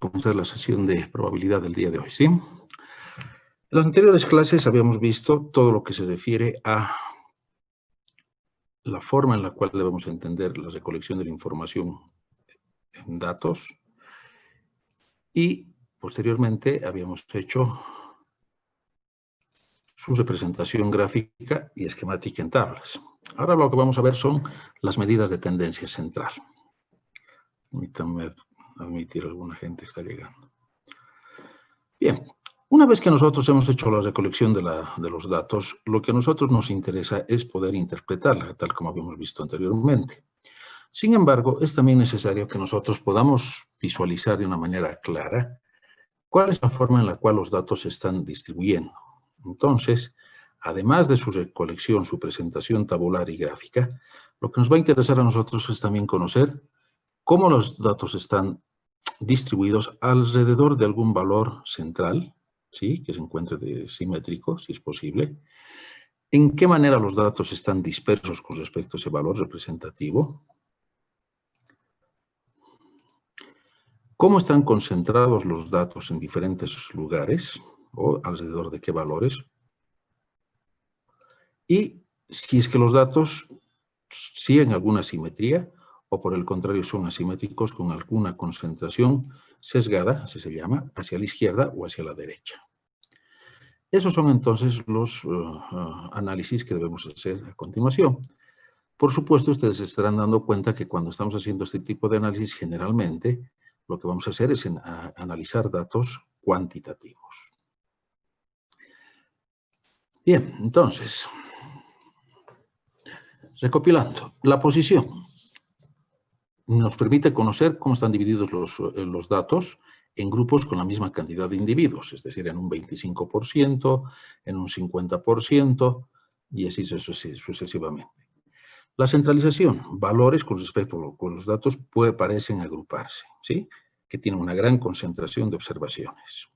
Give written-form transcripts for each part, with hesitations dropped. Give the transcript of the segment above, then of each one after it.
comenzar la sesión de probabilidad del día de hoy, ¿sí? En las anteriores clases habíamos visto todo lo que se refiere a la forma en la cual debemos entender la recolección de la información en datos y posteriormente habíamos hecho su representación gráfica y esquemática en tablas. Ahora lo que vamos a ver son las medidas de tendencia central. Permítanme admitir alguna gente que está llegando. Bien, una vez que nosotros hemos hecho la recolección de los datos, lo que a nosotros nos interesa es poder interpretarla, tal como habíamos visto anteriormente. Sin embargo, es también necesario que nosotros podamos visualizar de una manera clara cuál es la forma en la cual los datos se están distribuyendo. Entonces, además de su recolección, su presentación tabular y gráfica, lo que nos va a interesar a nosotros es también conocer cómo los datos están distribuidos alrededor de algún valor central, ¿sí? Que se encuentre simétrico, si es posible. ¿En qué manera los datos están dispersos con respecto a ese valor representativo? ¿Cómo están concentrados los datos en diferentes lugares o alrededor de qué valores? Y si es que los datos siguen alguna simetría o por el contrario son asimétricos con alguna concentración sesgada, así se llama, hacia la izquierda o hacia la derecha. Esos son entonces los análisis que debemos hacer a continuación. Por supuesto, ustedes se estarán dando cuenta que cuando estamos haciendo este tipo de análisis, generalmente lo que vamos a hacer es analizar datos cuantitativos. Bien, entonces, recopilando, la posición nos permite conocer cómo están divididos los datos en grupos con la misma cantidad de individuos, es decir, en un 25%, en un 50% y así sucesivamente. La centralización, valores con respecto a los datos parecen agruparse, ¿sí? Que tienen una gran concentración de observaciones.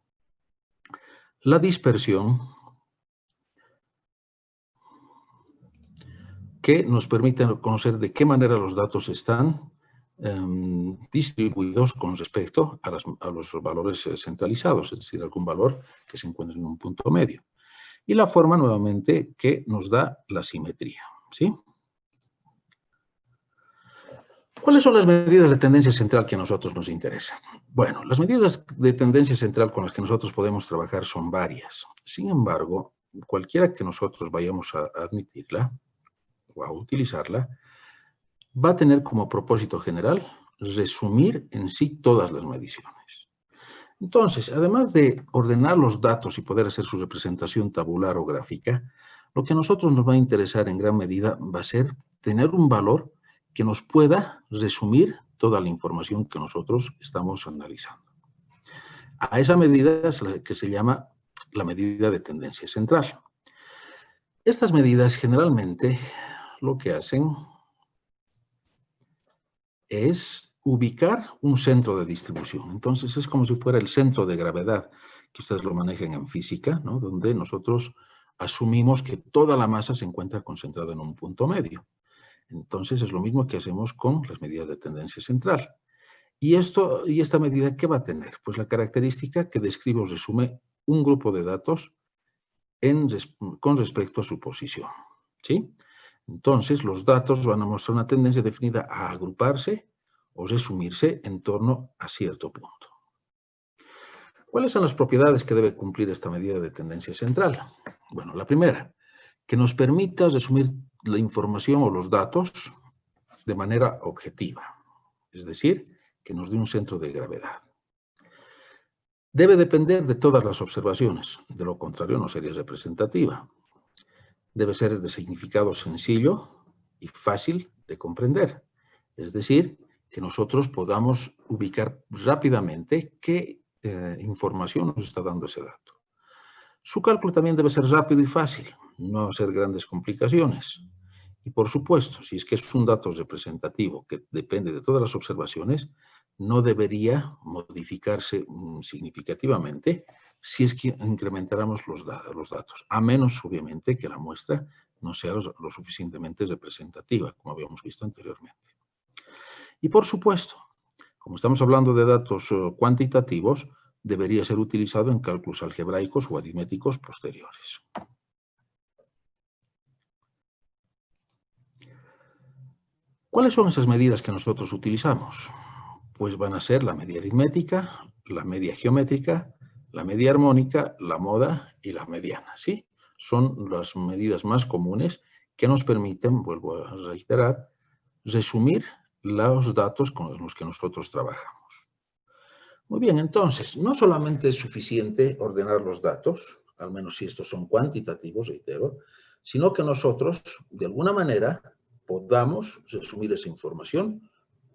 La dispersión, que nos permite conocer de qué manera los datos están distribuidos con respecto a los valores centralizados, es decir, algún valor que se encuentre en un punto medio. Y la forma, nuevamente, que nos da la simetría, ¿sí? ¿Cuáles son las medidas de tendencia central que a nosotros nos interesan? Bueno, las medidas de tendencia central con las que nosotros podemos trabajar son varias. Sin embargo, cualquiera que nosotros vayamos a admitirla o a utilizarla, va a tener como propósito general resumir en sí todas las mediciones. Entonces, además de ordenar los datos y poder hacer su representación tabular o gráfica, lo que a nosotros nos va a interesar en gran medida va a ser tener un valor que nos pueda resumir toda la información que nosotros estamos analizando. A esa medida es la que se llama la medida de tendencia central. Estas medidas generalmente lo que hacen es ubicar un centro de distribución. Entonces, es como si fuera el centro de gravedad, que ustedes lo manejan en física, ¿no? Donde nosotros asumimos que toda la masa se encuentra concentrada en un punto medio. Entonces, es lo mismo que hacemos con las medidas de tendencia central. ¿Y esta medida qué va a tener? Pues la característica que describe o resume un grupo de datos con respecto a su posición, ¿sí? Entonces, los datos van a mostrar una tendencia definida a agruparse o resumirse en torno a cierto punto. ¿Cuáles son las propiedades que debe cumplir esta medida de tendencia central? Bueno, la primera, que nos permita resumir la información o los datos de manera objetiva, es decir, que nos dé un centro de gravedad. Debe depender de todas las observaciones, de lo contrario no sería representativa. Debe ser de significado sencillo y fácil de comprender. Es decir, que nosotros podamos ubicar rápidamente qué información nos está dando ese dato. Su cálculo también debe ser rápido y fácil, no hacer grandes complicaciones. Y por supuesto, si es que es un dato representativo que depende de todas las observaciones, no debería modificarse significativamente si es que incrementáramos los datos, a menos, obviamente, que la muestra no sea lo suficientemente representativa, como habíamos visto anteriormente. Y por supuesto, Como estamos hablando de datos cuantitativos, debería ser utilizado en cálculos algebraicos o aritméticos posteriores. ¿Cuáles son esas medidas que nosotros utilizamos? Pues van a ser la media aritmética, la media geométrica, la media armónica, la moda y la mediana, ¿sí? Son las medidas más comunes que nos permiten, vuelvo a reiterar, resumir los datos con los que nosotros trabajamos. Muy bien, entonces, no solamente es suficiente ordenar los datos, al menos si estos son cuantitativos, reitero, sino que nosotros, de alguna manera, podamos resumir esa información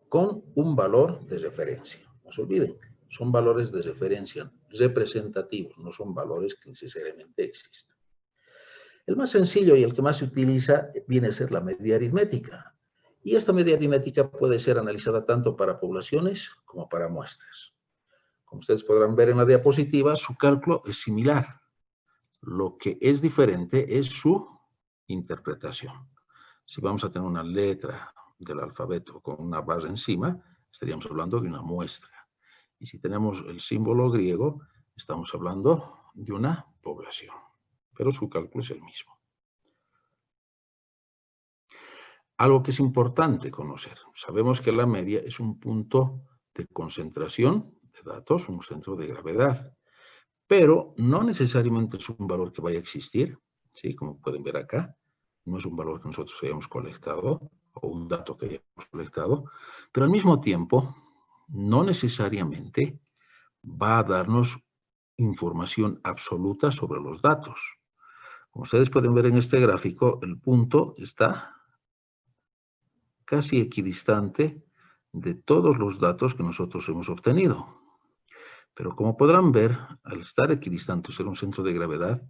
con un valor de referencia. No se olviden, son valores de referencia representativos, no son valores que necesariamente existen. El más sencillo y el que más se utiliza viene a ser la media aritmética. Y esta media aritmética puede ser analizada tanto para poblaciones como para muestras. Como ustedes podrán ver en la diapositiva, su cálculo es similar. Lo que es diferente es su interpretación. Si vamos a tener una letra del alfabeto con una barra encima, estaríamos hablando de una muestra. Y si tenemos el símbolo griego, estamos hablando de una población. Pero su cálculo es el mismo. Algo que es importante conocer. Sabemos que la media es un punto de concentración de datos, un centro de gravedad. Pero no necesariamente es un valor que vaya a existir, ¿sí? Como pueden ver acá, no es un valor que nosotros hayamos colectado o un dato que hayamos colectado, pero al mismo tiempo no necesariamente va a darnos información absoluta sobre los datos. Como ustedes pueden ver en este gráfico, el punto está casi equidistante de todos los datos que nosotros hemos obtenido. Pero como podrán ver, al estar equidistante o ser un centro de gravedad,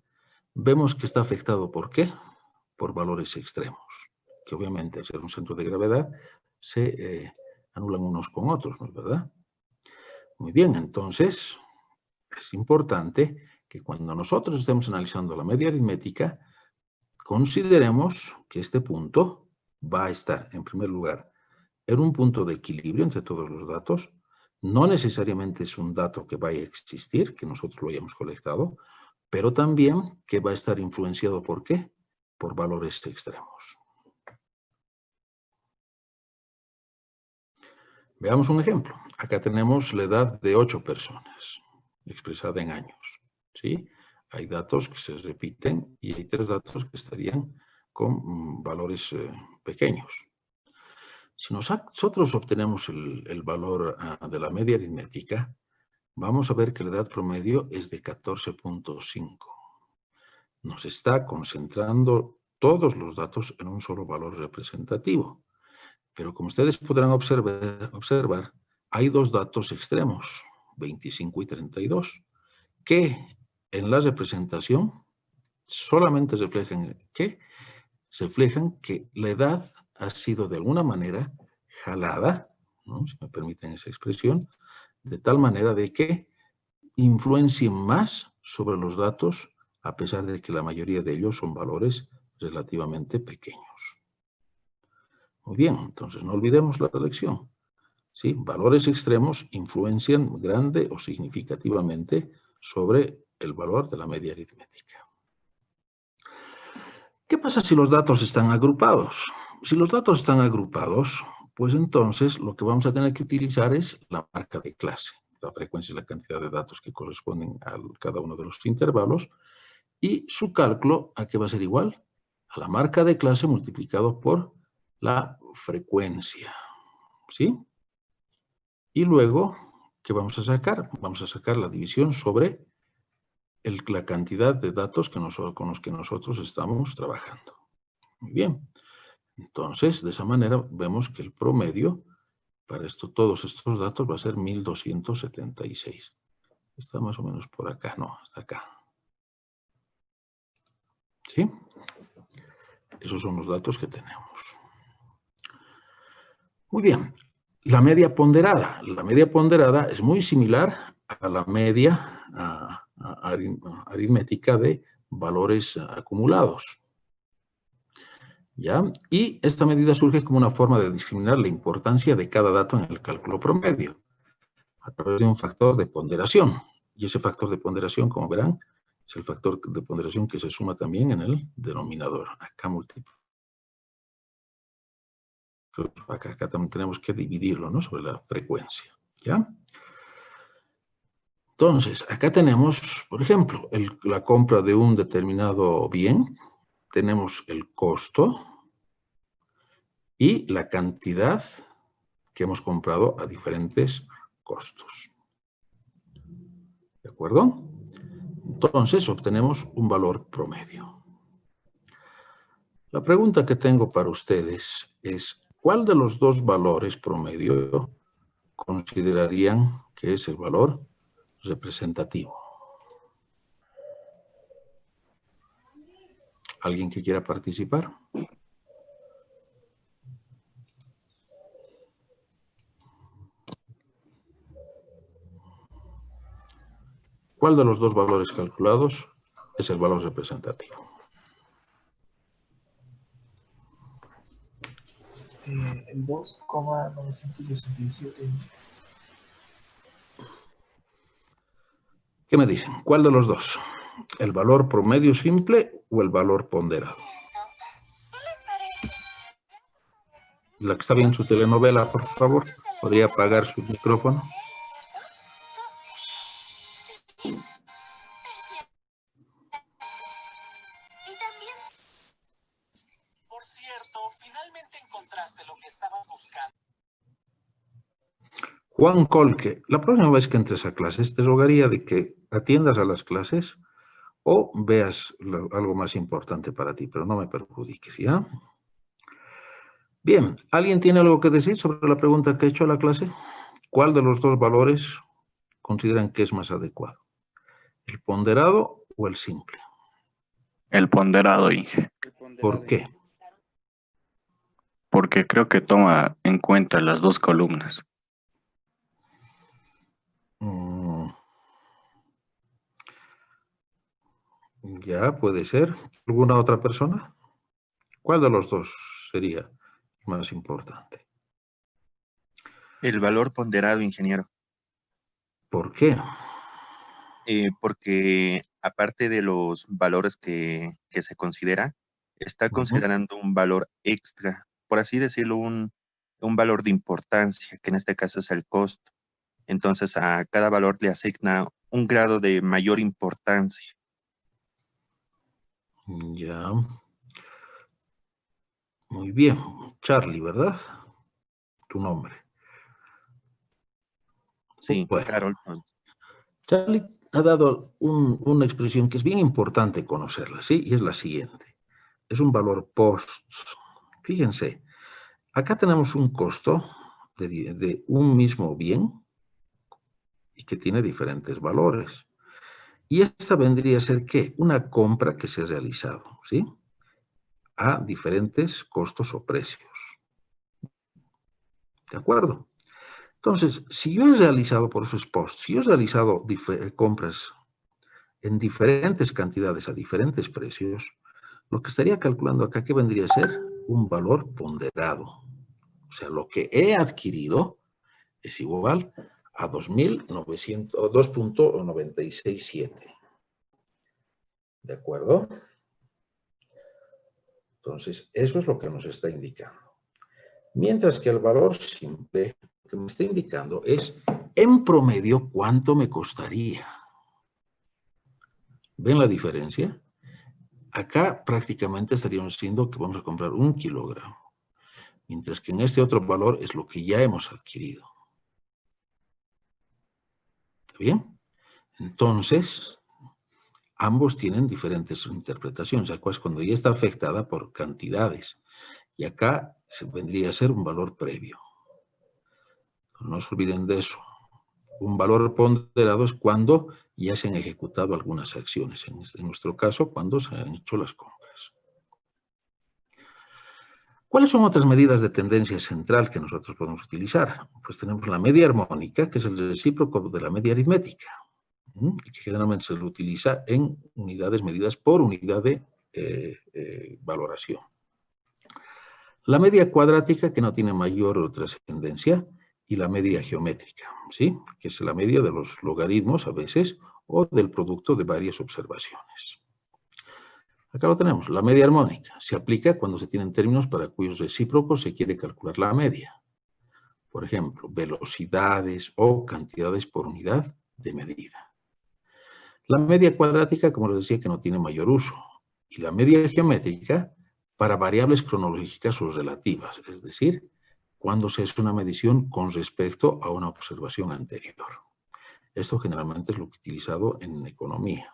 vemos que está afectado, ¿por qué? Por valores extremos, que obviamente al ser un centro de gravedad se anulan unos con otros, ¿no es verdad? Muy bien, entonces es importante que cuando nosotros estemos analizando la media aritmética, consideremos que este punto va a estar, en primer lugar, en un punto de equilibrio entre todos los datos. No necesariamente es un dato que vaya a existir, que nosotros lo hayamos colectado, pero también que va a estar influenciado, ¿por qué? Por valores extremos. Veamos un ejemplo. Acá tenemos la edad de 8 personas, expresada en años, ¿sí? Hay datos que se repiten y hay 3 datos que estarían con valores pequeños. Si nosotros obtenemos el valor de la media aritmética, vamos a ver que la edad promedio es de 14.5. Nos está concentrando todos los datos en un solo valor representativo. Pero como ustedes podrán observar, hay 2 datos extremos, 25 y 32, que en la representación solamente reflejan que la edad ha sido de alguna manera jalada, ¿no? Si me permiten esa expresión, de tal manera de que influencien más sobre los datos, a pesar de que la mayoría de ellos son valores relativamente pequeños. Muy bien, entonces no olvidemos la lección. ¿Sí? Valores extremos influencian grande o significativamente sobre el valor de la media aritmética. ¿Qué pasa si los datos están agrupados? Si los datos están agrupados, pues entonces lo que vamos a tener que utilizar es la marca de clase. La frecuencia es la cantidad de datos que corresponden a cada uno de los intervalos. Y su cálculo, ¿a qué va a ser igual? A la marca de clase multiplicado por la frecuencia. ¿Sí? Y luego, ¿qué vamos a sacar? Vamos a sacar la división sobre la cantidad de datos con los que nosotros estamos trabajando. Muy bien. Entonces, de esa manera vemos que el promedio para todos estos datos va a ser 1276. Está más o menos por acá, no, está acá. ¿Sí? Esos son los datos que tenemos. Muy bien. La media ponderada. La media ponderada es muy similar a la media aritmética de valores acumulados. ¿Ya? Y esta medida surge como una forma de discriminar la importancia de cada dato en el cálculo promedio. a través de un factor de ponderación. Y ese factor de ponderación, como verán, es el factor de ponderación que se suma también en el denominador. Acá múltiplo. Acá también tenemos que dividirlo, ¿no? Sobre la frecuencia, ¿ya? Entonces, acá tenemos, por ejemplo, la compra de un determinado bien. Tenemos el costo y la cantidad que hemos comprado a diferentes costos. ¿De acuerdo? Entonces, obtenemos un valor promedio. La pregunta que tengo para ustedes es, ¿cuál de los dos valores promedio considerarían que es el valor representativo? ¿Alguien que quiera participar? ¿Cuál de los dos valores calculados es el valor representativo? El 2,967. ¿Qué me dicen? ¿Cuál de los dos? ¿El valor promedio simple o el valor ponderado? La que está viendo su telenovela, por favor, ¿podría apagar su micrófono? Por cierto, finalmente encontraste lo que estabas buscando. Juan Colque, la próxima vez que entres a clases, te rogaría de que atiendas a las clases o veas algo más importante para ti, pero no me perjudiques, ¿ya? Bien, ¿alguien tiene algo que decir sobre la pregunta que he hecho a la clase? ¿Cuál de los dos valores consideran que es más adecuado? ¿El ponderado o el simple? El ponderado, Inge, ¿Por qué? porque creo que toma en cuenta las dos columnas. Ya, puede ser. ¿Alguna otra persona? ¿Cuál de los dos sería más importante? El valor ponderado, ingeniero, ¿Por qué? porque aparte de los valores que se considera, está considerando un valor extra, por así decirlo, un valor de importancia, que en este caso es el costo. Entonces, a cada valor le asigna un grado de mayor importancia. Ya. Muy bien. Charlie, ¿verdad? Tu nombre. Sí, Bueno, Carolton. Charlie ha dado una expresión que es bien importante conocerla, ¿sí? Y es la siguiente. Es un valor post. Fíjense, acá tenemos un costo de un mismo bien y que tiene diferentes valores. Y esta vendría a ser, ¿qué? Una compra que se ha realizado, ¿sí? A diferentes costos o precios. ¿De acuerdo? Entonces, si yo he realizado, por eso es post, si yo he realizado compras en diferentes cantidades a diferentes precios, lo que estaría calculando acá, ¿qué vendría a ser? Un valor ponderado. O sea, lo que he adquirido es igual a 2.967. ¿De acuerdo? Entonces, eso es lo que nos está indicando. Mientras que el valor simple, lo que me está indicando es, en promedio, ¿cuánto me costaría? ¿Ven la diferencia? Acá prácticamente estaríamos diciendo que vamos a comprar 1 kilogramo, mientras que en este otro valor es lo que ya hemos adquirido. ¿Está bien? Entonces, ambos tienen diferentes interpretaciones. Acá es cuando ya está afectada por cantidades. Y acá vendría a ser un valor previo. No se olviden de eso. Un valor ponderado es cuando ya se han ejecutado algunas acciones. En nuestro caso, cuando se han hecho las compras. ¿Cuáles son otras medidas de tendencia central que nosotros podemos utilizar? Pues tenemos la media armónica, que es el recíproco de la media aritmética, y que generalmente se lo utiliza en unidades medidas por unidad de valoración. La media cuadrática, que no tiene mayor trascendencia, y la media geométrica, ¿sí? Que es la media de los logaritmos a veces o del producto de varias observaciones. Acá lo tenemos, la media armónica. Se aplica cuando se tienen términos para cuyos recíprocos se quiere calcular la media. Por ejemplo, velocidades o cantidades por unidad de medida. La media cuadrática, como les decía, que no tiene mayor uso. Y la media geométrica para variables cronológicas o relativas, es decir, cuando se hace una medición con respecto a una observación anterior. Esto generalmente es lo que he utilizado en economía.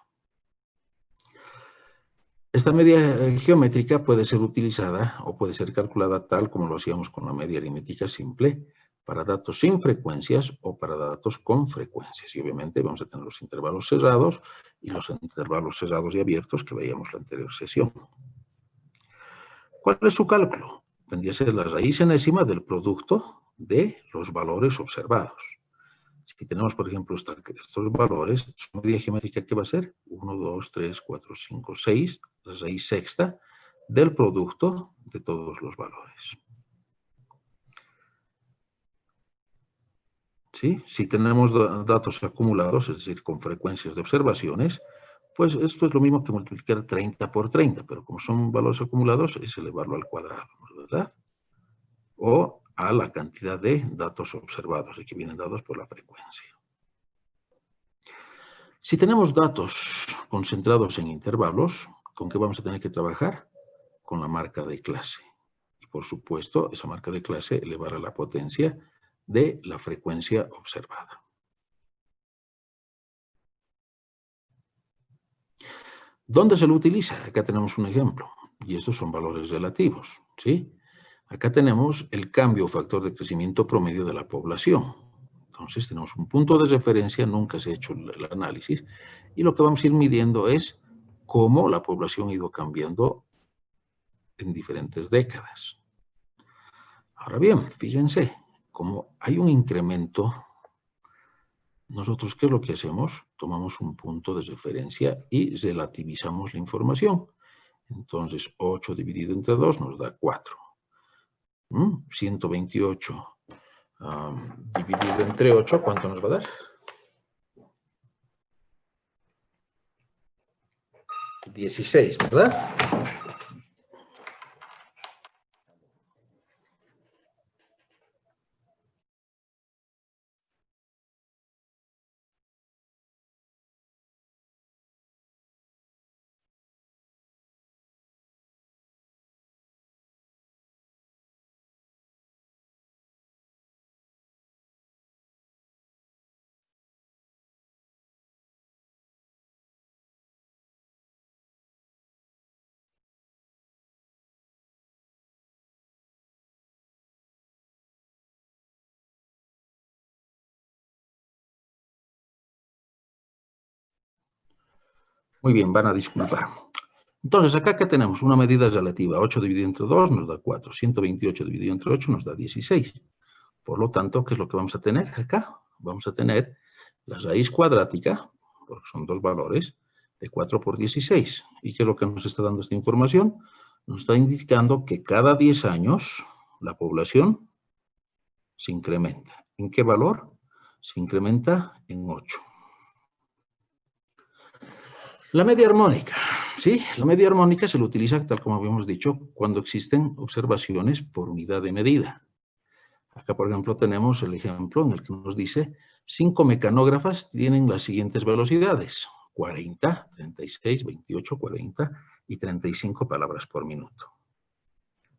Esta media geométrica puede ser utilizada o puede ser calculada tal como lo hacíamos con la media aritmética simple para datos sin frecuencias o para datos con frecuencias. Y obviamente vamos a tener los intervalos cerrados y los intervalos cerrados y abiertos que veíamos en la anterior sesión. ¿Cuál es su cálculo? Vendría a ser la raíz enésima del producto de los valores observados. Si tenemos, por ejemplo, estos valores, su media geométrica, ¿qué va a ser? 1, 2, 3, 4, 5, 6, la raíz sexta del producto de todos los valores. ¿Sí? Si tenemos datos acumulados, es decir, con frecuencias de observaciones, pues esto es lo mismo que multiplicar 30 por 30, pero como son valores acumulados, es elevarlo al cuadrado, ¿verdad? O a la cantidad de datos observados, que vienen dados por la frecuencia. Si tenemos datos concentrados en intervalos, ¿con qué vamos a tener que trabajar? Con la marca de clase. Y por supuesto, esa marca de clase elevará la potencia de la frecuencia observada. ¿Dónde se lo utiliza? Acá tenemos un ejemplo. Y estos son valores relativos, ¿sí? Acá tenemos el cambio o factor de crecimiento promedio de la población. Entonces tenemos un punto de referencia, nunca se ha hecho el análisis, y lo que vamos a ir midiendo es cómo la población ha ido cambiando en diferentes décadas. Ahora bien, fíjense, como hay un incremento, nosotros, ¿qué es lo que hacemos? Tomamos un punto de referencia y relativizamos la información. Entonces, 8 dividido entre 2 nos da 4. 128 dividido entre 8, ¿cuánto nos va a dar? 16, ¿verdad? Muy bien, van a disculpar. Entonces, acá, ¿qué tenemos? Una medida relativa. 8 dividido entre 2 nos da 4. 128 dividido entre 8 nos da 16. Por lo tanto, ¿qué es lo que vamos a tener acá? Vamos a tener la raíz cuadrática, porque son dos valores, de 4 por 16. ¿Y qué es lo que nos está dando esta información? Nos está indicando que cada 10 años la población se incrementa. ¿En qué valor? Se incrementa en 8. La media armónica, ¿sí? La media armónica se lo utiliza, tal como habíamos dicho, cuando existen observaciones por unidad de medida. Acá, por ejemplo, tenemos el ejemplo en el que nos dice 5 mecanógrafas tienen las siguientes velocidades: 40, 36, 28, 40 y 35 palabras por minuto.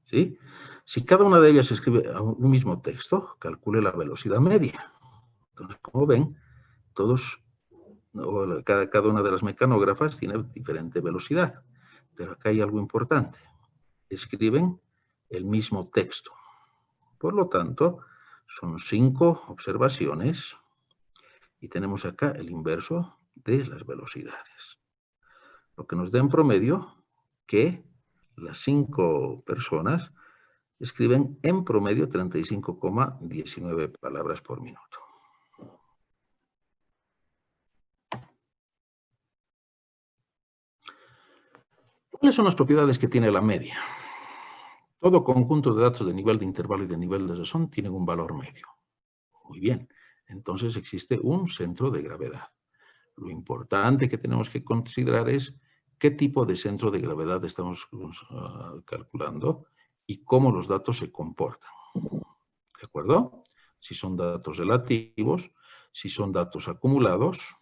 ¿Sí? Si cada una de ellas escribe un mismo texto, calcule la velocidad media. Entonces, como ven, cada una de las mecanógrafas tiene diferente velocidad. Pero acá hay algo importante. Escriben el mismo texto. Por lo tanto, son 5 observaciones y tenemos acá el inverso de las velocidades. Lo que nos da en promedio que las 5 personas escriben en promedio 35,19 palabras por minuto. ¿Cuáles son las propiedades que tiene la media? Todo conjunto de datos de nivel de intervalo y de nivel de razón tienen un valor medio. Muy bien. Entonces existe un centro de gravedad. Lo importante que tenemos que considerar es qué tipo de centro de gravedad estamos calculando y cómo los datos se comportan. ¿De acuerdo? Si son datos relativos, si son datos acumulados,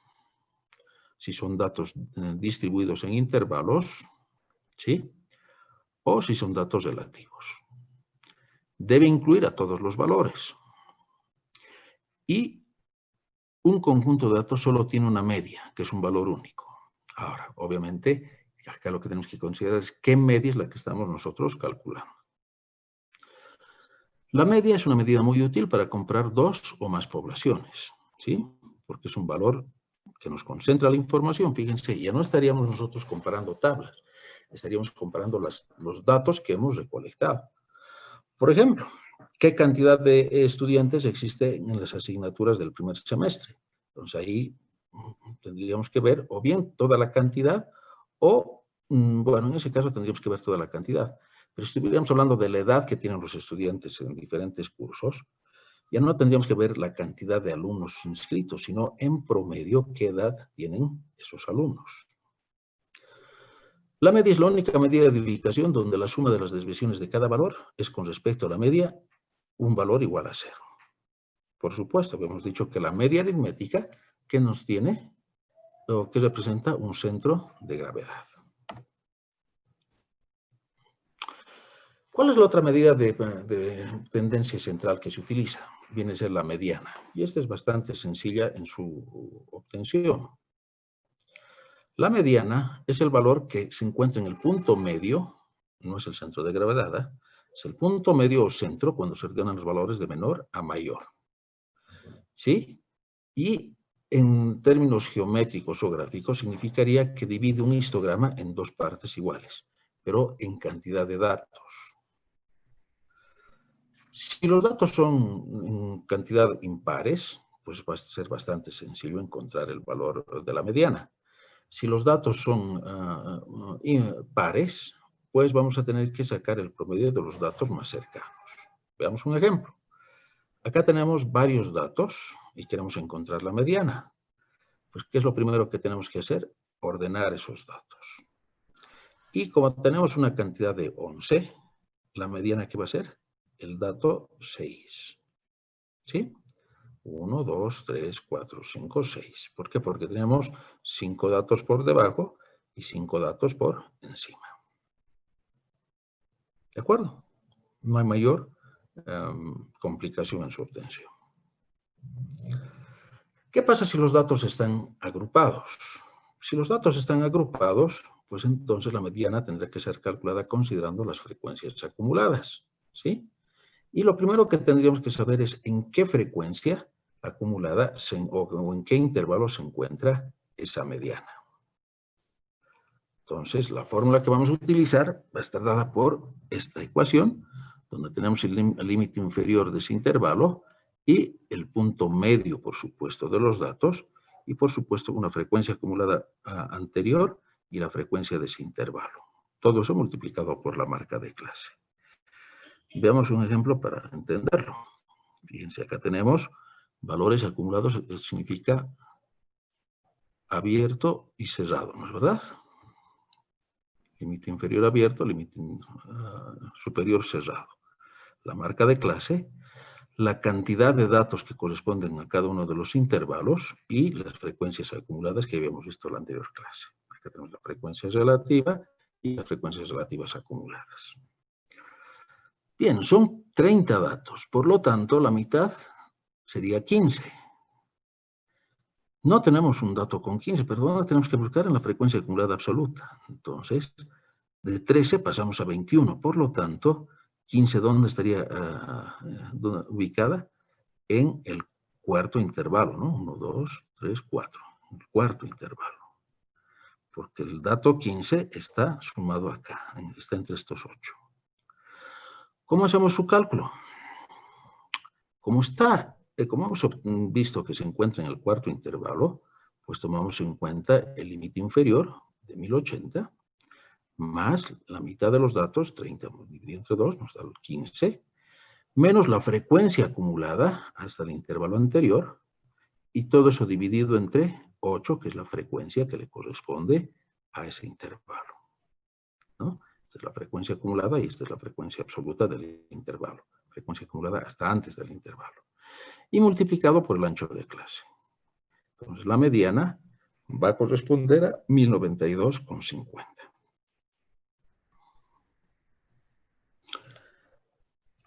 si son datos distribuidos en intervalos, ¿sí? O si son datos relativos. Debe incluir a todos los valores. Y un conjunto de datos solo tiene una media, que es un valor único. Ahora, obviamente, acá lo que tenemos que considerar es qué media es la que estamos nosotros calculando. La media es una medida muy útil para comparar dos o más poblaciones, ¿sí? Porque es un valor que nos concentra la información. Fíjense, ya no estaríamos nosotros comparando tablas, estaríamos comparando los datos que hemos recolectado. Por ejemplo, ¿qué cantidad de estudiantes existe en las asignaturas del primer semestre? Entonces ahí tendríamos que ver o bien toda la cantidad o, bueno, en ese caso tendríamos que ver toda la cantidad. Pero si estuviéramos hablando de la edad que tienen los estudiantes en diferentes cursos, ya no tendríamos que ver la cantidad de alumnos inscritos, sino en promedio qué edad tienen esos alumnos. La media es la única medida de ubicación donde la suma de las desviaciones de cada valor es con respecto a la media un valor igual a 0. Por supuesto, habíamos dicho que la media aritmética que nos tiene o que representa un centro de gravedad. ¿Cuál es la otra medida de tendencia central que se utiliza? Viene a ser la mediana. Y esta es bastante sencilla en su obtención. La mediana es el valor que se encuentra en el punto medio, no es el centro de gravedad, ¿eh? Es el punto medio o centro cuando se ordenan los valores de menor a mayor. ¿Sí? Y en términos geométricos o gráficos significaría que divide un histograma en dos partes iguales, pero en cantidad de datos. Si los datos son en cantidad impares, pues va a ser bastante sencillo encontrar el valor de la mediana. Si los datos son pares, pues vamos a tener que sacar el promedio de los datos más cercanos. Veamos un ejemplo. Acá tenemos varios datos y queremos encontrar la mediana. Pues, ¿qué es lo primero que tenemos que hacer? Ordenar esos datos. Y como tenemos una cantidad de 11, la mediana, ¿qué va a ser? El dato 6. ¿Sí? 1, 2, 3, 4, 5, 6. ¿Por qué? Porque tenemos 5 datos por debajo y 5 datos por encima. ¿De acuerdo? No hay mayor complicación en su obtención. ¿Qué pasa si los datos están agrupados? Si los datos están agrupados, pues entonces la mediana tendrá que ser calculada considerando las frecuencias acumuladas, ¿sí? Y lo primero que tendríamos que saber es en qué frecuencia acumulada o en qué intervalo se encuentra esa mediana. Entonces, la fórmula que vamos a utilizar va a estar dada por esta ecuación, donde tenemos el límite inferior de ese intervalo y el punto medio, por supuesto, de los datos y, por supuesto, una frecuencia acumulada anterior y la frecuencia de ese intervalo. Todo eso multiplicado por la marca de clase. Veamos un ejemplo para entenderlo. Fíjense, acá tenemos valores acumulados, significa abierto y cerrado, ¿no es verdad? Límite inferior abierto, límite superior cerrado. La marca de clase, la cantidad de datos que corresponden a cada uno de los intervalos y las frecuencias acumuladas que habíamos visto en la anterior clase. Acá tenemos la frecuencia relativa y las frecuencias relativas acumuladas. Bien, son 30 datos, por lo tanto, la mitad sería 15. No tenemos un dato con 15, pero tenemos que buscar en la frecuencia acumulada absoluta. Entonces, de 13 pasamos a 21, por lo tanto, 15, ¿dónde estaría ubicada? En el cuarto intervalo, ¿no? 1, 2, 3, 4, el cuarto intervalo. Porque el dato 15 está sumado acá, está entre estos 8. ¿Cómo hacemos su cálculo? Como hemos visto que se encuentra en el cuarto intervalo, pues tomamos en cuenta el límite inferior de 1080 más la mitad de los datos, 30 dividido entre 2, nos da el 15, menos la frecuencia acumulada hasta el intervalo anterior, y todo eso dividido entre 8, que es la frecuencia que le corresponde a ese intervalo, ¿no? Esta es la frecuencia acumulada y esta es la frecuencia absoluta del intervalo. Frecuencia acumulada hasta antes del intervalo. Y multiplicado por el ancho de clase. Entonces, la mediana va a corresponder a 1092,50.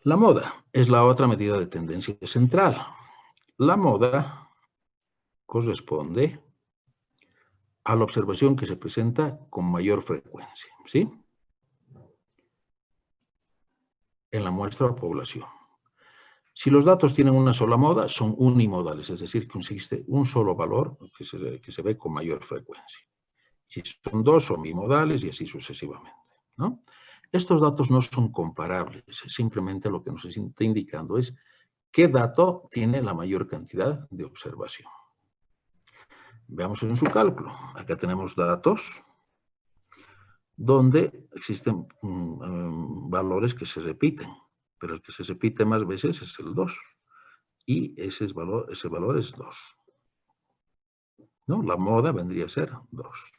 La moda es la otra medida de tendencia central. La moda corresponde a la observación que se presenta con mayor frecuencia, ¿sí? En la muestra o población. Si los datos tienen una sola moda, son unimodales, es decir, que existe un solo valor que se ve con mayor frecuencia. Si son dos, son bimodales y así sucesivamente, ¿no? Estos datos no son comparables, simplemente lo que nos está indicando es qué dato tiene la mayor cantidad de observación. Veamos en su cálculo. Acá tenemos datos donde existen valores que se repiten, pero el que se repite más veces es el 2. Y ese valor es 2. ¿No? La moda vendría a ser 2.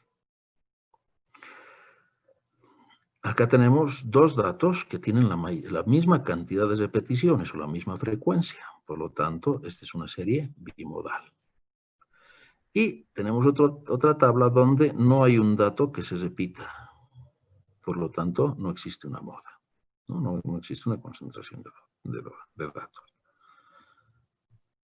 Acá tenemos dos datos que tienen la misma cantidad de repeticiones o la misma frecuencia. Por lo tanto, esta es una serie bimodal. Y tenemos otra tabla donde no hay un dato que se repita. Por lo tanto, no existe una moda. No existe una concentración de datos.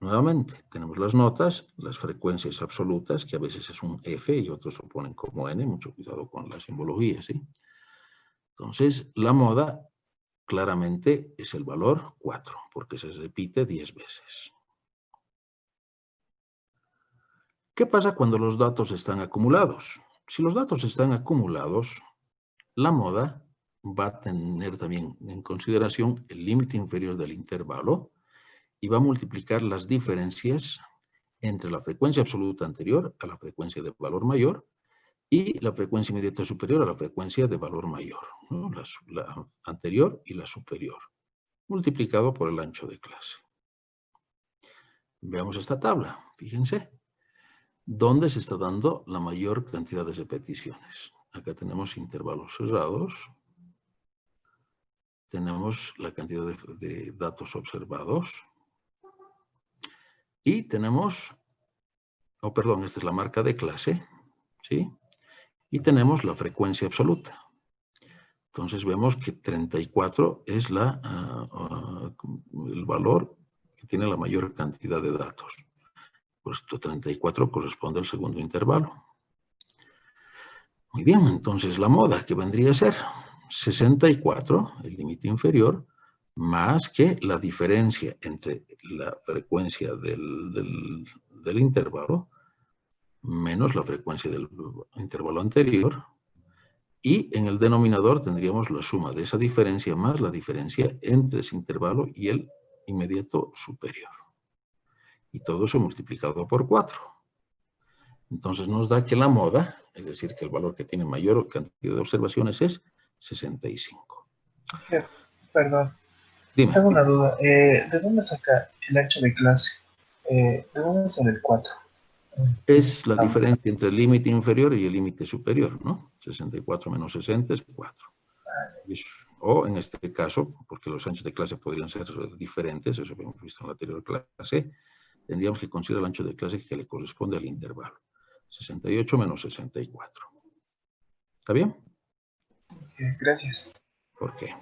Nuevamente, tenemos las notas, las frecuencias absolutas, que a veces es un F y otros se ponen como N. Mucho cuidado con la simbología, ¿sí? Entonces, la moda claramente es el valor 4, porque se repite 10 veces. ¿Qué pasa cuando los datos están acumulados? Si los datos están acumulados, la moda va a tener también en consideración el límite inferior del intervalo y va a multiplicar las diferencias entre la frecuencia absoluta anterior a la frecuencia de valor mayor y la frecuencia inmediata superior a la frecuencia de valor mayor, ¿no? La anterior y la superior, multiplicado por el ancho de clase. Veamos esta tabla, fíjense, ¿dónde se está dando la mayor cantidad de repeticiones? Acá tenemos intervalos cerrados, tenemos la cantidad de datos observados y tenemos, esta es la marca de clase, ¿sí? Y tenemos la frecuencia absoluta. Entonces vemos que 34 es el valor que tiene la mayor cantidad de datos. Pues esto 34 corresponde al segundo intervalo. Muy bien, entonces la moda que vendría a ser 64, el límite inferior, más que la diferencia entre la frecuencia del intervalo menos la frecuencia del intervalo anterior, y en el denominador tendríamos la suma de esa diferencia más la diferencia entre ese intervalo y el inmediato superior. Y todo eso multiplicado por 4. Entonces nos da que la moda, es decir, que el valor que tiene mayor cantidad de observaciones es 65. Perdón. Dime. Tengo una duda. ¿De dónde saca el ancho de clase? ¿De dónde sale el 4? Es la diferencia entre el límite inferior y el límite superior, ¿no? 64 menos 60 es 4. O en este caso, porque los anchos de clase podrían ser diferentes, eso hemos visto en la anterior clase, tendríamos que considerar el ancho de clase que le corresponde al intervalo. 68 menos 64. ¿Está bien? Gracias. ¿Por qué?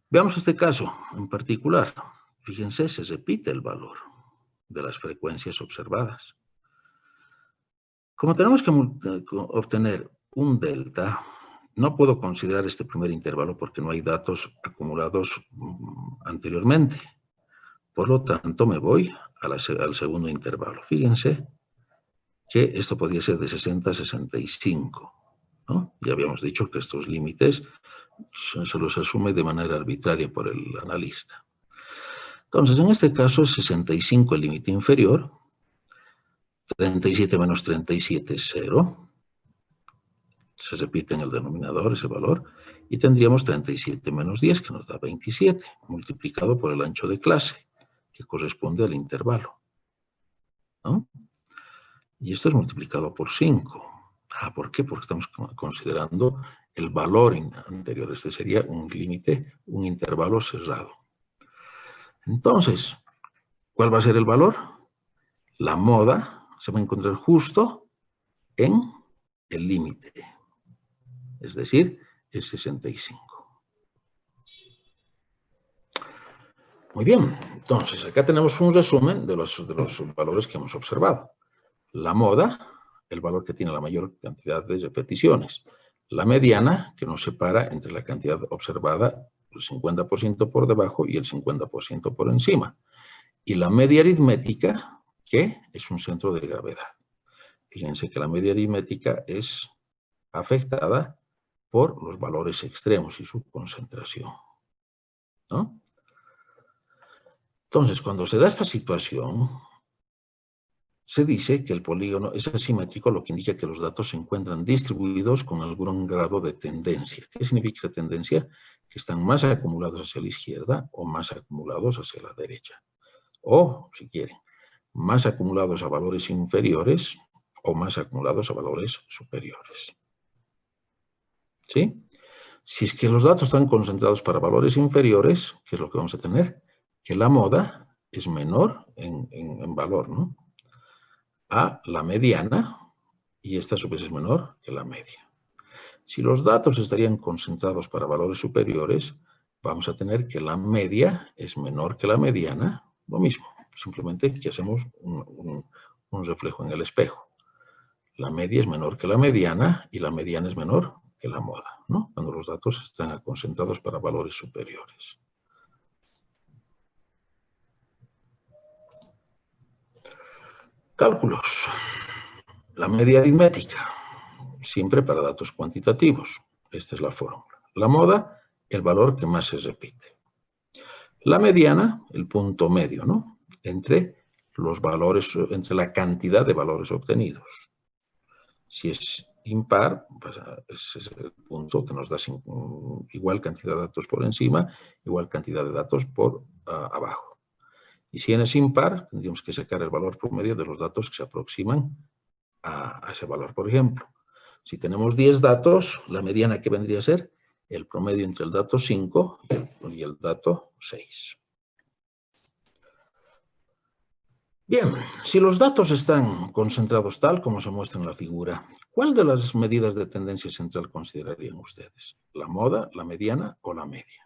Veamos este caso en particular. Fíjense, se repite el valor de las frecuencias observadas. Como tenemos que obtener un delta, no puedo considerar este primer intervalo porque no hay datos acumulados anteriormente. Por lo tanto, me voy al segundo intervalo. Fíjense que esto podría ser de 60 a 65, ¿no? Ya habíamos dicho que estos límites se los asume de manera arbitraria por el analista. Entonces, en este caso es 65 el límite inferior, 37 menos 37 es 0, se repite en el denominador ese valor, Y tendríamos 37 menos 10, que nos da 27, multiplicado por el ancho de clase, que corresponde al intervalo, ¿no? Y esto es multiplicado por 5. ¿Por qué? Porque estamos considerando el valor anterior. Este sería un límite, un intervalo cerrado. Entonces, ¿cuál va a ser el valor? La moda se va a encontrar justo en el límite. Es decir, es 65. Muy bien. Entonces, acá tenemos un resumen de los valores que hemos observado. La moda, el valor que tiene la mayor cantidad de repeticiones. La mediana, que nos separa entre la cantidad observada, el 50% por debajo y el 50% por encima. Y la media aritmética, que es un centro de gravedad. Fíjense que la media aritmética es afectada por los valores extremos y su concentración, ¿no? Entonces, cuando se da esta situación, se dice que el polígono es asimétrico, lo que indica que los datos se encuentran distribuidos con algún grado de tendencia. ¿Qué significa esa tendencia? Que están más acumulados hacia la izquierda o más acumulados hacia la derecha. O, si quieren, más acumulados a valores inferiores o más acumulados a valores superiores. ¿Sí? Si es que los datos están concentrados para valores inferiores, ¿qué es lo que vamos a tener? Que la moda es menor en valor, ¿no? A la mediana, y esta a su vez es menor que la media. Si los datos estarían concentrados para valores superiores, vamos a tener que la media es menor que la mediana, lo mismo, simplemente que hacemos un reflejo en el espejo. La media es menor que la mediana y la mediana es menor que la moda, ¿no? Cuando los datos están concentrados para valores superiores. Cálculos. La media aritmética, siempre para datos cuantitativos. Esta es la fórmula. La moda, el valor que más se repite. La mediana, el punto medio, ¿no? Entre los valores, entre la cantidad de valores obtenidos. Si es impar, pues ese es el punto que nos da igual cantidad de datos por encima, igual cantidad de datos por abajo. Y si n es impar, tendríamos que sacar el valor promedio de los datos que se aproximan a ese valor. Por ejemplo, si tenemos 10 datos, la mediana que vendría a ser el promedio entre el dato 5 y el dato 6. Bien, si los datos están concentrados tal como se muestra en la figura, ¿cuál de las medidas de tendencia central considerarían ustedes? ¿La moda, la mediana o la media?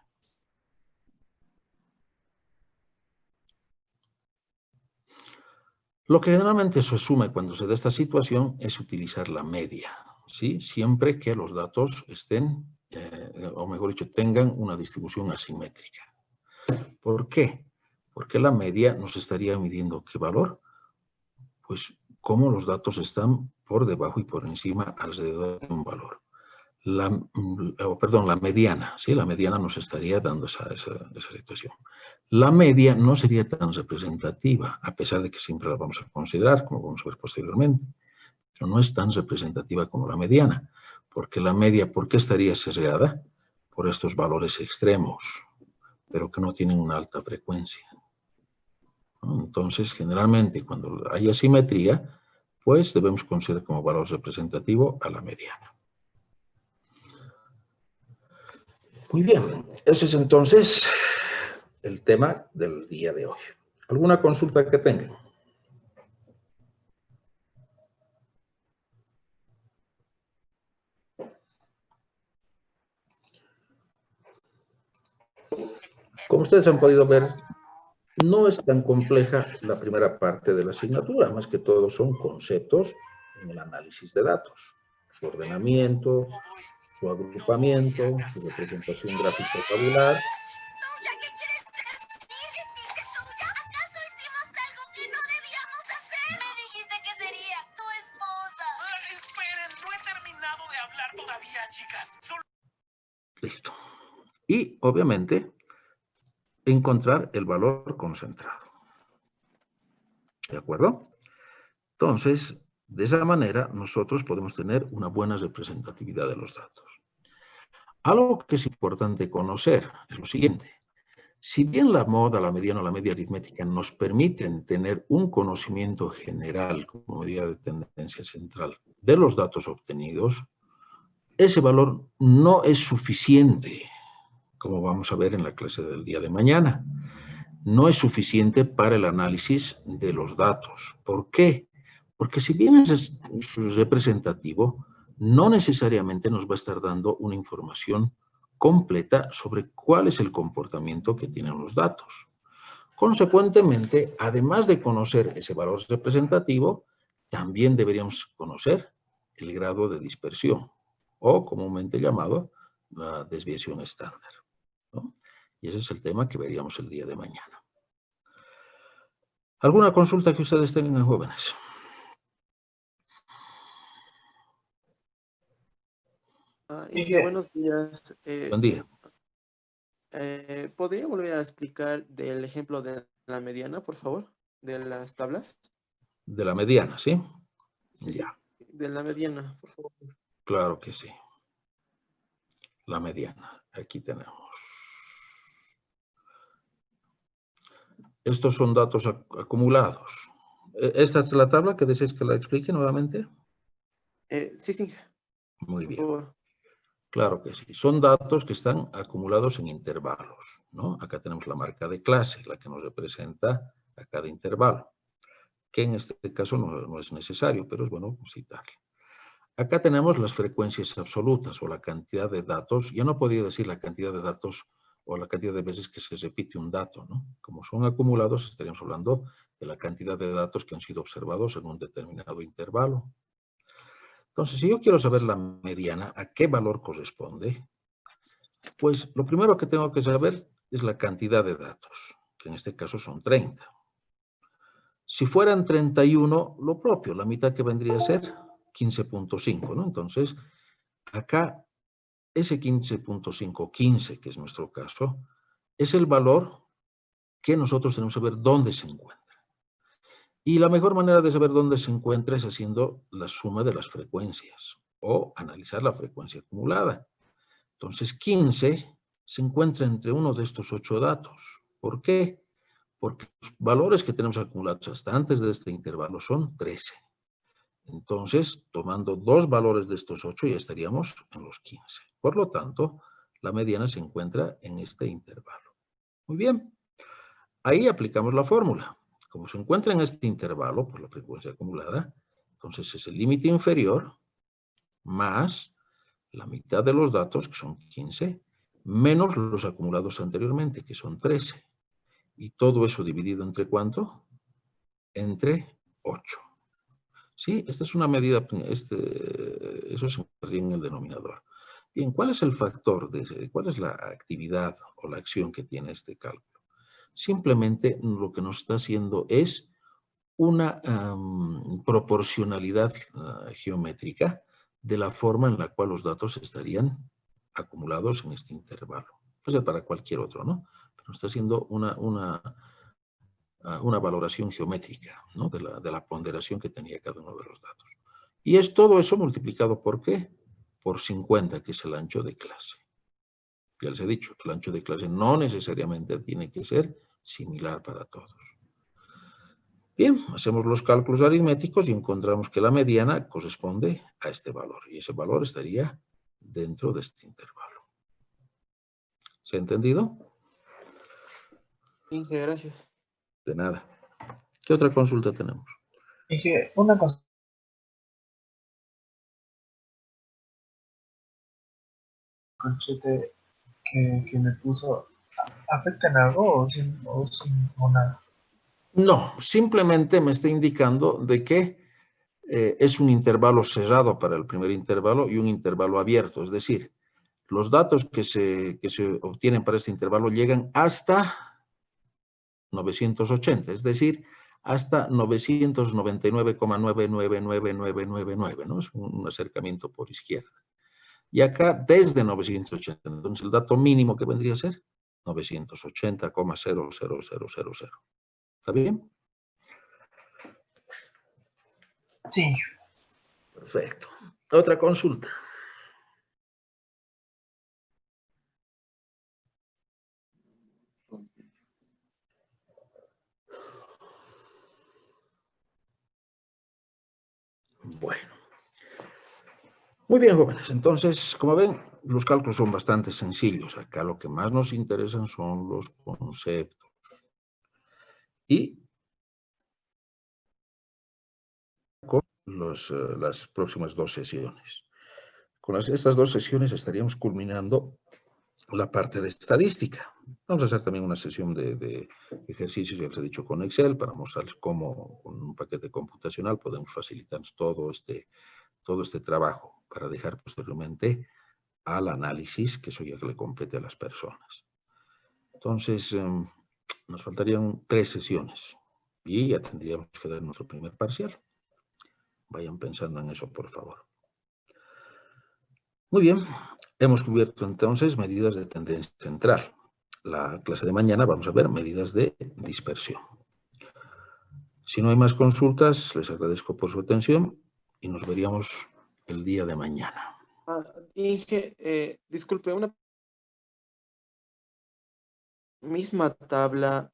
Lo que generalmente se asume cuando se da esta situación es utilizar la media, ¿sí? Siempre que los datos estén, o mejor dicho, tengan una distribución asimétrica. ¿Por qué? Porque la media nos estaría midiendo ¿qué valor? Pues cómo los datos están por debajo y por encima alrededor de un valor. La mediana, ¿sí? La mediana nos estaría dando esa situación. La media no sería tan representativa, a pesar de que siempre la vamos a considerar, como vamos a ver posteriormente, pero no es tan representativa como la mediana, porque la media, ¿por qué estaría sesgada? Por estos valores extremos, pero que no tienen una alta frecuencia. Entonces, generalmente, cuando hay asimetría, pues debemos considerar como valor representativo a la mediana. Muy bien, ese es entonces el tema del día de hoy. ¿Alguna consulta que tengan? Como ustedes han podido ver, no es tan compleja la primera parte de la asignatura, más que todo son conceptos en el análisis de datos, su ordenamiento, su agrupamiento, su representación gráfica tabular. Listo. Y, obviamente, encontrar el valor concentrado. ¿De acuerdo? Entonces, de esa manera, nosotros podemos tener una buena representatividad de los datos. Algo que es importante conocer es lo siguiente. Si bien la moda, la mediana o la media aritmética nos permiten tener un conocimiento general como medida de tendencia central de los datos obtenidos, ese valor no es suficiente, como vamos a ver en la clase del día de mañana. No es suficiente para el análisis de los datos. ¿Por qué? Porque si bien es representativo, no necesariamente nos va a estar dando una información completa sobre cuál es el comportamiento que tienen los datos. Consecuentemente, además de conocer ese valor representativo, también deberíamos conocer el grado de dispersión, o comúnmente llamado la desviación estándar, ¿no? Y ese es el tema que veríamos el día de mañana. ¿Alguna consulta que ustedes tengan, jóvenes? Inge, Buenos días. Buen día. ¿Podría volver a explicar del ejemplo de la mediana, por favor? De las tablas. De la mediana, ¿sí? Sí, sí. Ya, De la mediana, por favor. claro que sí. La mediana. Aquí tenemos. Estos son datos acumulados. ¿Esta es la tabla que deseáis que la explique nuevamente? Sí, sí, Muy por bien. favor. Claro que sí. Son datos que están acumulados en intervalos, ¿no? Acá tenemos la marca de clase, la que nos representa a cada intervalo, que en este caso no es necesario, pero es bueno citarla. Acá tenemos las frecuencias absolutas o la cantidad de datos. Ya no podía decir la cantidad de datos o la cantidad de veces que se repite un dato, ¿no? Como son acumulados, estaríamos hablando de la cantidad de datos que han sido observados en un determinado intervalo. Entonces, si yo quiero saber la mediana, ¿a qué valor corresponde? Pues lo primero que tengo que saber es la cantidad de datos, que en este caso son 30. Si fueran 31, lo propio, la mitad que vendría a ser 15.5, ¿no? Entonces, acá, ese 15.5, 15, que es nuestro caso, es el valor que nosotros tenemos que saber dónde se encuentra. Y la mejor manera de saber dónde se encuentra es haciendo la suma de las frecuencias o analizar la frecuencia acumulada. Entonces, 15 se encuentra entre uno de estos 8 datos. ¿Por qué? Porque los valores que tenemos acumulados hasta antes de este intervalo son 13. Entonces, tomando dos valores de estos 8, ya estaríamos en los 15. Por lo tanto, la mediana se encuentra en este intervalo. Muy bien. Ahí aplicamos la fórmula. Como se encuentra en este intervalo, por la frecuencia acumulada, entonces es el límite inferior más la mitad de los datos, que son 15, menos los acumulados anteriormente, que son 13. Y todo eso dividido entre ¿cuánto? Entre 8. Sí, esta es una medida, eso se encuentra en el denominador. Bien, ¿cuál es el factor? ¿Cuál es la actividad o la acción que tiene este cálculo? Simplemente lo que nos está haciendo es una proporcionalidad geométrica de la forma en la cual los datos estarían acumulados en este intervalo. Puede ser para cualquier otro, ¿no? Pero está haciendo una valoración geométrica, ¿no? de la ponderación que tenía cada uno de los datos. Y es todo eso multiplicado ¿por qué? Por 50, que es el ancho de clase. Ya les he dicho, el ancho de clase no necesariamente tiene que ser similar para todos. Bien, hacemos los cálculos aritméticos y encontramos que la mediana corresponde a este valor. Y ese valor estaría dentro de este intervalo. ¿Se ha entendido? Sí, gracias. De nada. ¿Qué otra consulta tenemos? Inge, una cosa que me puso, ¿afecta en algo o nada? No, simplemente me está indicando de que es un intervalo cerrado para el primer intervalo y un intervalo abierto. Es decir, los datos que se obtienen para este intervalo llegan hasta 980, es decir, hasta 999,999999, ¿no? Es un acercamiento por izquierda. Y acá desde 980, entonces el dato mínimo que vendría a ser 980,00000. ¿Está bien? Sí, Inge. Perfecto. Otra consulta. Bueno. Muy bien, jóvenes. Entonces, como ven, los cálculos son bastante sencillos. Acá lo que más nos interesan son los conceptos. Y con las próximas 2 sesiones. Con estas 2 sesiones estaríamos culminando la parte de estadística. Vamos a hacer también una sesión de ejercicios, ya les he dicho, con Excel, para mostrarles cómo con un paquete computacional podemos facilitarnos todo este trabajo para dejar posteriormente al análisis, que eso ya le compete a las personas. Entonces, nos faltarían 3 sesiones y ya tendríamos que dar nuestro primer parcial. Vayan pensando en eso, por favor. Muy bien, hemos cubierto entonces medidas de tendencia central. La clase de mañana vamos a ver medidas de dispersión. Si no hay más consultas, les agradezco por su atención y nos veríamos el día de mañana. Inge, disculpe, una misma tabla